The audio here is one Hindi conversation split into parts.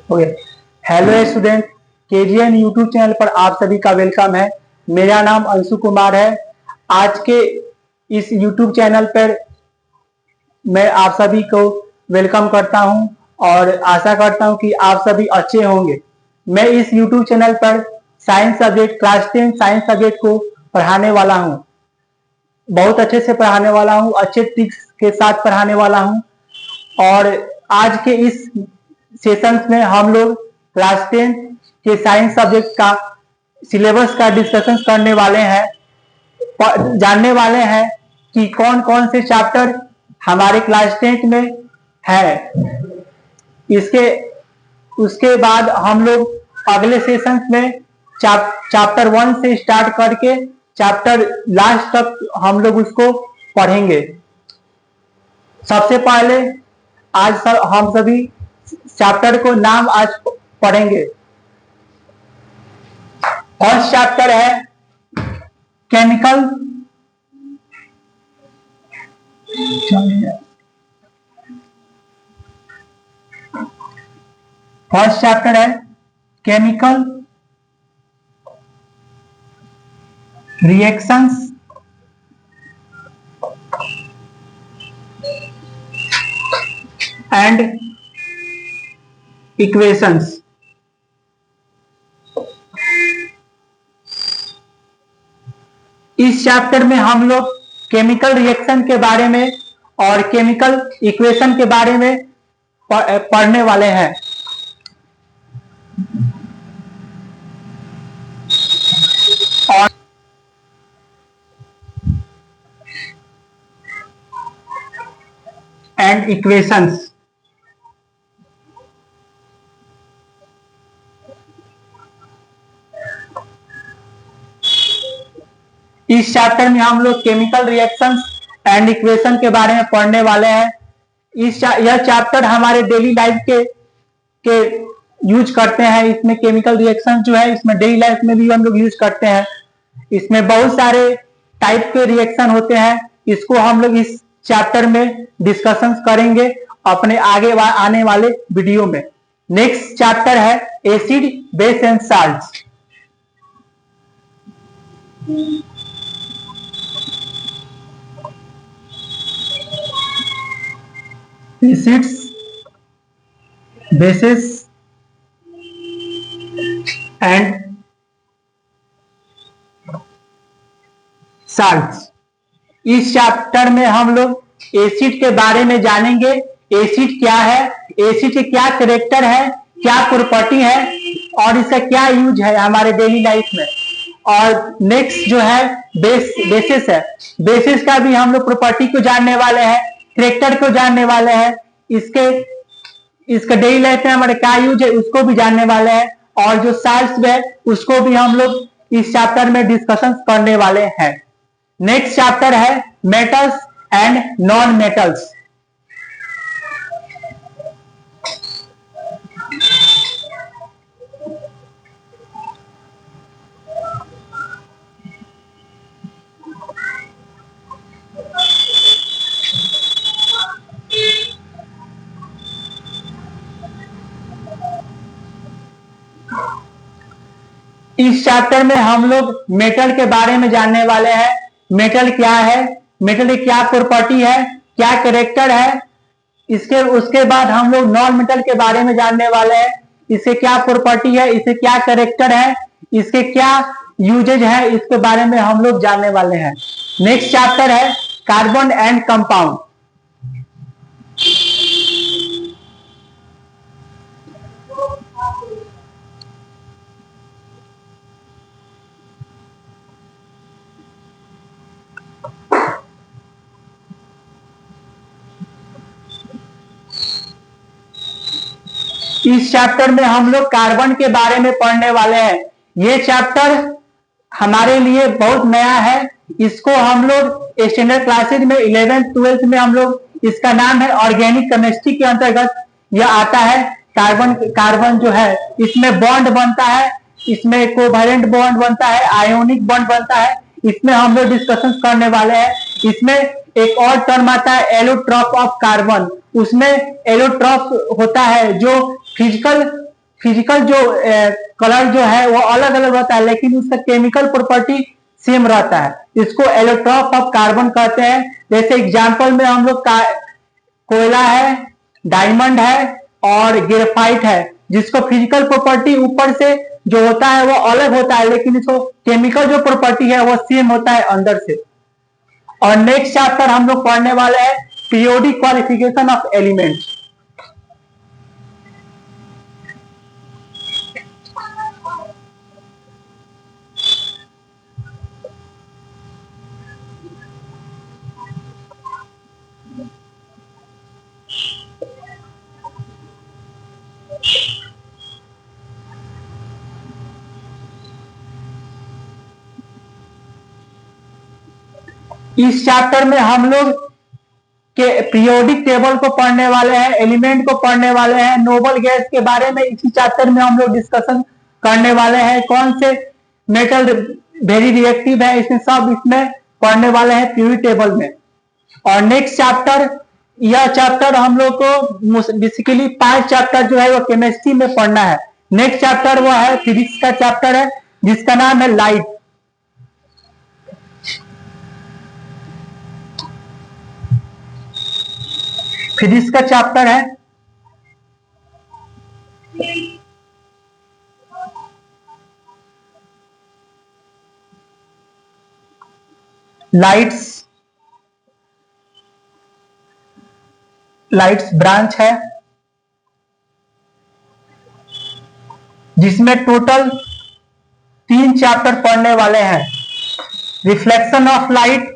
Okay, hello student, KGN YouTube channel पर आप सभी का वेलकम है। मेरा नाम अंशु कुमार है। आज के इस यूट्यूब चैनल पर मैं आप सभी को वेलकम करता हूं और आशा करता हूं कि आप सभी अच्छे होंगे। मैं इस यूट्यूब चैनल पर science subject class 10 science subject को पढ़ाने वाला हूं। बहुत अच्छे से पढ़ाने वाला हूं, अच्छे ट्रिक्स के साथ पढ़ाने वाला हूं। और आज के इस सेशंस में हम लोग क्लास 10 के साइंस सब्जेक्ट का सिलेबस का डिस्कशन करने वाले हैं, जानने वाले हैं कि कौन कौन से चैप्टर हमारे क्लास 10 में है। इसके उसके बाद हम लोग अगले सेशंस में चैप्टर 1 से स्टार्ट करके चैप्टर लास्ट तक हम लोग उसको पढ़ेंगे। सबसे पहले आज हम सभी चैप्टर को नाम आज पढ़ेंगे। फर्स्ट चैप्टर है केमिकल फर्स्ट चैप्टर है केमिकल रिएक्शंस एंड इक्वेशंस। इस चैप्टर में हम लोग केमिकल रिएक्शन के बारे में और केमिकल इक्वेशन के बारे में पढ़ने वाले हैं। और एंड इक्वेशंस। इस चैप्टर में हम लोग केमिकल रिएक्शंस एंड इक्वेशन के बारे में पढ़ने वाले हैं। यह चैप्टर हमारे डेली लाइफ के यूज करते हैं। इसमें केमिकल रिएक्शन जो है इसमें डेली लाइफ में भी हम लोग यूज करते हैं। इसमें बहुत सारे टाइप के रिएक्शन होते हैं। इसको हम लोग इस चैप्टर में डिस्कशन करेंगे अपने आगे आने वाले वीडियो में। नेक्स्ट चैप्टर है acid base and salts. Acids, basis and salts. इस चैप्टर में हम लोग एसिड के बारे में जानेंगे। एसिड क्या है, एसिड के क्या कैरेक्टर है, क्या प्रॉपर्टी है और इसका क्या यूज है हमारे डेली लाइफ में। और नेक्स्ट जो है बेसिस है। बेसिस का भी हम लोग प्रॉपर्टी को जानने वाले हैं, कैरेक्टर को जानने वाले हैं, इसका डेली लाइफ में हमारे क्या यूज है उसको भी जानने वाले हैं। और जो साल्ट्स है उसको भी हम लोग इस चैप्टर में डिस्कशन करने वाले हैं। नेक्स्ट चैप्टर है मेटल्स एंड नॉन मेटल्स। इस चैप्टर में हम लोग मेटल के बारे में जानने वाले हैं। मेटल क्या है, मेटल की क्या प्रॉपर्टी है, क्या कैरेक्टर है। उसके बाद हम लोग नॉन मेटल के बारे में जानने वाले हैं। इसके क्या प्रॉपर्टी है, इसके क्या कैरेक्टर है, इसके क्या यूजेज है, इसके बारे में हम लोग जानने वाले हैं। नेक्स्ट चैप्टर है कार्बन एंड कंपाउंड। इस चैप्टर में हम लोग कार्बन के बारे में पढ़ने वाले हैं। ये चैप्टर हमारे लिए बहुत नया है। इसको हम लोग स्टैंडर्ड क्लासेज में 11th 12th में हम लोग, इसका नाम है ऑर्गेनिक केमिस्ट्री के अंतर्गत यह आता है। कार्बन जो है इसमें बॉन्ड बनता है, इसमें कोवैलेंट बॉन्ड बनता है, आयोनिक बॉन्ड बनता है। इसमें हम लोग डिस्कशन करने वाले हैं। इसमें एक और टर्म आता है एलोट्रॉप ऑफ कार्बन। उसमें एलोट्रॉप होता है जो फिजिकल फिजिकल जो कलर जो है वो अलग अलग रहता है, लेकिन उसका केमिकल प्रॉपर्टी सेम रहता है। इसको एलोट्रॉप ऑफ कार्बन कहते हैं। जैसे एग्जांपल में हम लोग कोयला है, डायमंड है और ग्रेफाइट है, जिसको फिजिकल प्रॉपर्टी ऊपर से जो होता है वो अलग होता है, लेकिन इसको केमिकल जो प्रॉपर्टी है वो सेम होता है अंदर से। और नेक्स्ट चैप्टर हम लोग पढ़ने वाले हैं पीरियोडिक क्वालिफिकेशन ऑफ एलिमेंट्स। इस चैप्टर में हम लोग के पीरियोडिक टेबल को पढ़ने वाले हैं, एलिमेंट को पढ़ने वाले हैं, नोबल गैस के बारे में इसी चैप्टर में हम लोग डिस्कशन करने वाले हैं। कौन से मेटल वेरी रिएक्टिव है, इसमें सब इसमें पढ़ने वाले हैं पीरियोडिक टेबल में। और नेक्स्ट चैप्टर, यह चैप्टर हम लोग को बेसिकली 5 चैप्टर जो है वो केमिस्ट्री में पढ़ना है। नेक्स्ट चैप्टर वो है फिजिक्स का चैप्टर है, जिसका नाम है लाइट। फिजिक्स का चैप्टर है लाइट्स। लाइट्स ब्रांच है, जिसमें टोटल 3 चैप्टर पढ़ने वाले हैं। रिफ्लेक्शन ऑफ लाइट,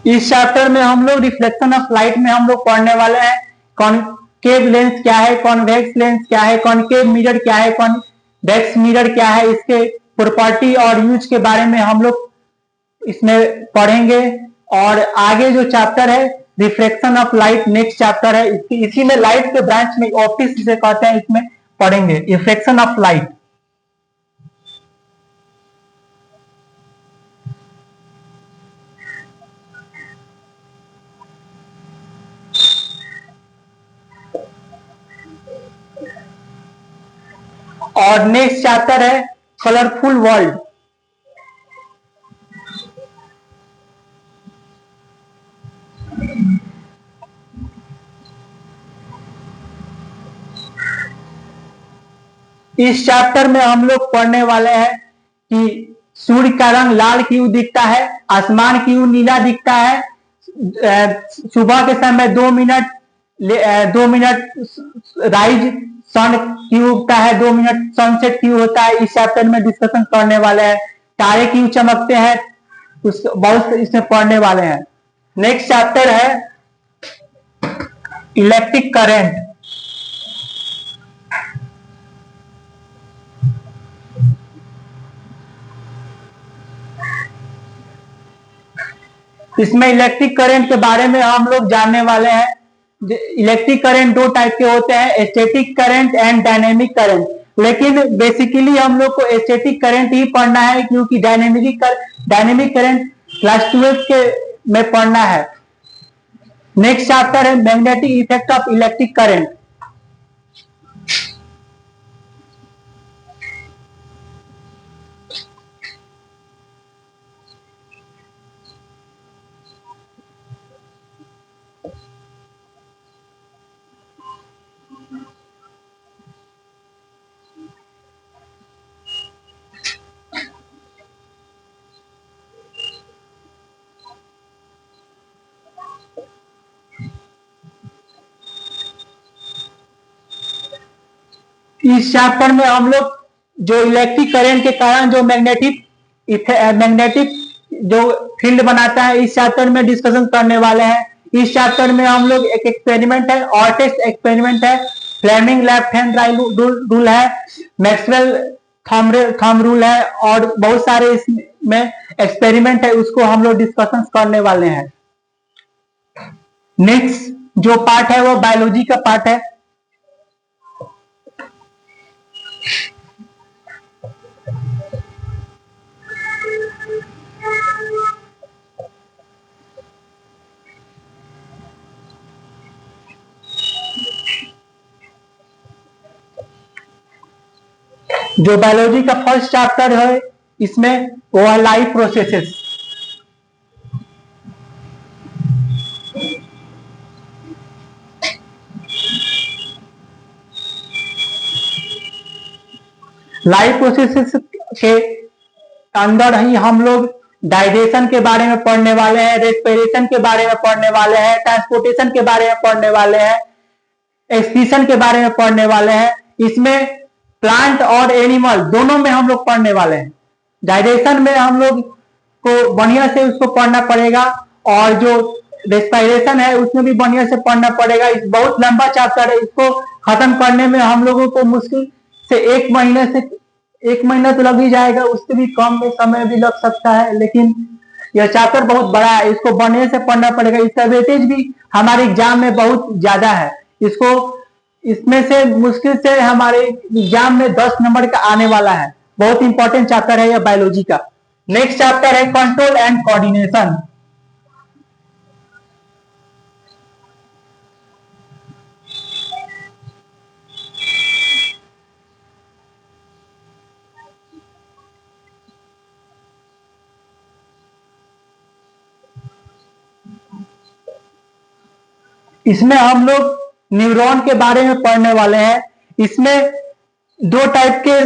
इस चैप्टर में हम लोग रिफ्लेक्शन ऑफ लाइट में हम लोग पढ़ने वाले हैं कॉनकेव लेंस क्या है, कॉन्वेक्स लेंस क्या है, कॉनकेव मिरर क्या है, कॉन्वेक्स मिरर क्या है, इसके प्रॉपर्टी और यूज के बारे में हम लोग इसमें पढ़ेंगे। और आगे जो चैप्टर है reflection of light next chapter है, इसी में लाइट के ब्रांच में ऑप्टिक्स जिसे कहते हैं इसमें पढ़ेंगे रिफ्लेक्शन ऑफ लाइट। और नेक्स्ट चैप्टर है कलरफुल वर्ल्ड। इस चैप्टर में हम लोग पढ़ने वाले हैं कि सूर्य का रंग लाल क्यों दिखता है, आसमान क्यों नीला दिखता है, सुबह के समय 2 मिनट राइज सन क्यों उगता है, 2 मिनट सनसेट क्यों होता है, इस चैप्टर में डिस्कशन करने वाले हैं। तारे क्यों चमकते हैं, बहुत इसमें पढ़ने वाले हैं। नेक्स्ट चैप्टर है इलेक्ट्रिक करंट। इसमें इलेक्ट्रिक करंट के बारे में हम लोग जानने वाले हैं। इलेक्ट्रिक करंट 2 टाइप के होते हैं, static current and dynamic current. लेकिन बेसिकली हम लोग को स्टैटिक करंट ही पढ़ना है, क्योंकि डायनेमिक करंट क्लास 12 के में पढ़ना है। नेक्स्ट चैप्टर है magnetic effect of electric current. इस चैप्टर में हम लोग जो इलेक्ट्रिक करंट के कारण जो मैग्नेटिक जो फील्ड बनाता है, इस चैप्टर में डिस्कशन करने वाले हैं। इस चैप्टर में हम लोग एक एक्सपेरिमेंट है, ऑर्टेस्ट एक्सपेरिमेंट है, फ्लेमिंग लेफ्ट हैंड रूल है, मैक्सवेल थंब रूल है, और बहुत सारे इसमें एक्सपेरिमेंट है, उसको हम लोग डिस्कशन करने वाले हैं। नेक्स्ट जो पार्ट है वो बायोलॉजी का पार्ट है। जो बायोलॉजी का फर्स्ट चैप्टर है इसमें वो है लाइफ प्रोसेसेस। लाइफ प्रोसेसेस के अंदर ही हम लोग डाइजेशन के बारे में पढ़ने वाले हैं, रेस्पिरेशन के बारे में पढ़ने वाले हैं, ट्रांसपोर्टेशन के बारे में पढ़ने वाले हैं, एक्सक्रीशन के बारे में पढ़ने वाले हैं। इसमें प्लांट और एनिमल दोनों में हम लोग पढ़ने वाले हैं। डाइजेशन में हम लोग को बढ़िया से उसको पढ़ना पड़ेगा और जो रेस्पिरेशन है उसमें भी बढ़िया से पढ़ना पड़ेगा। इस बहुत लंबा चैप्टर है, इसको खत्म करने में हम लोगों को मुश्किल से एक महीना तो लग ही जाएगा, उससे भी कम में समय भी लग सकता है, लेकिन यह चैप्टर बहुत बड़ा है, इसको बढ़िया से पढ़ना पड़ेगा। इसका वेटेज भी हमारे एग्जाम में बहुत ज्यादा है। इसमें से मुश्किल से हमारे एग्जाम में 10 नंबर का आने वाला है। बहुत इंपॉर्टेंट चैप्टर है यह बायोलॉजी का। नेक्स्ट चैप्टर है कंट्रोल एंड कोऑर्डिनेशन। इसमें हम लोग न्यूरॉन के बारे में पढ़ने वाले हैं। इसमें दो टाइप के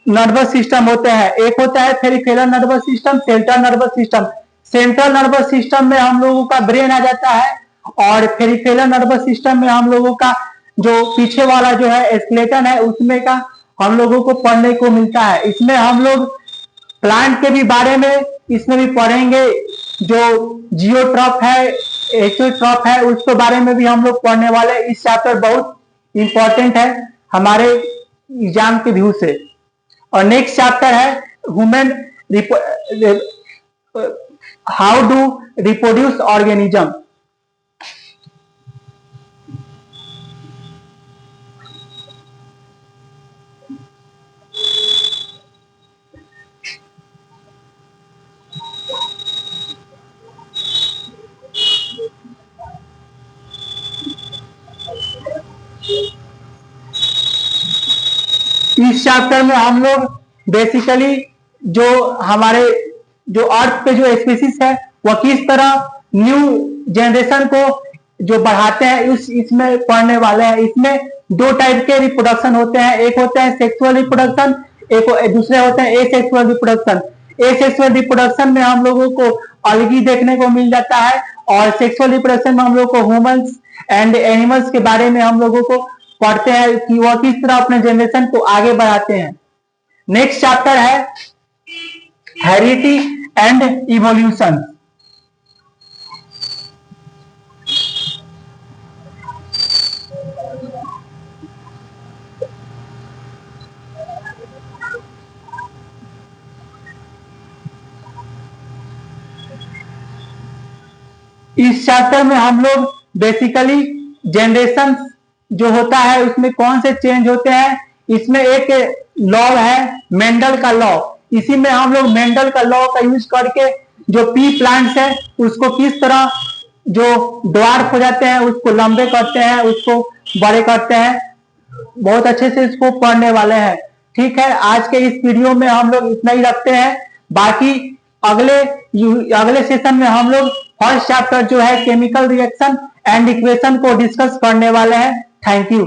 नर्वस सिस्टम होते हैं, एक होता है peripheral nervous system, central nervous system. Central nervous system में हम लोगों का ब्रेन आ जाता है और पेरिफेरल नर्वस सिस्टम में हम लोगों का जो पीछे वाला जो है स्केलेटन है उसमें का हम लोगों को पढ़ने को मिलता है। इसमें हम लोग प्लांट के भी बारे में इसमें भी पढ़ेंगे, जो जियोट्रॉप है, एटोट्रॉप है, उसके बारे में भी हम लोग पढ़ने वाले हैं। इस चैप्टर बहुत इंपॉर्टेंट है हमारे एग्जाम के व्यू से। और नेक्स्ट चैप्टर है human how do reproduce organism. इस चैप्टर में हम लोग बेसिकली जो हमारे जो अर्थ पे जो स्पीसीज है वह किस तरह न्यू जनरेशन को जो बढ़ाते हैं इसमें पढ़ने वाले हैं। इसमें दो टाइप के रिप्रोडक्शन होते हैं, एक होते हैं सेक्सुअल रिप्रोडक्शन, एक दूसरे होते हैं एसेक्सुअल रिप्रोडक्शन। एसेक्सुअल रिप्रोडक्शन में हम लोगों को अलगी देखने को मिल जाता है और सेक्सुअल रिप्रोडक्शन में हम लोग को ह्यूमंस एंड एनिमल्स के बारे में हम लोगों को पढ़ते हैं कि वह किस तरह अपने जनरेशन को आगे बढ़ाते हैं। नेक्स्ट चैप्टर है हेरिडिटी एंड इवोल्यूशन। इस चैप्टर में हम लोग बेसिकली जनरेशन जो होता है उसमें कौन से चेंज होते हैं, इसमें एक लॉ है मेंडल का लॉ। इसी में हम लोग मेंडल का लॉ का यूज करके जो पी प्लांट्स है उसको किस तरह जो ड्वार्फ हो जाते हैं उसको लंबे करते हैं, उसको बड़े करते हैं। बहुत अच्छे से इसको पढ़ने वाले हैं। ठीक है, आज के इस वीडियो में हम लोग इतना ही रखते हैं। बाकी अगले सेशन में हम लोग फर्स्ट चैप्टर जो है केमिकल रिएक्शन एंड इक्वेशन को डिस्कस करने वाले हैं। Thank you.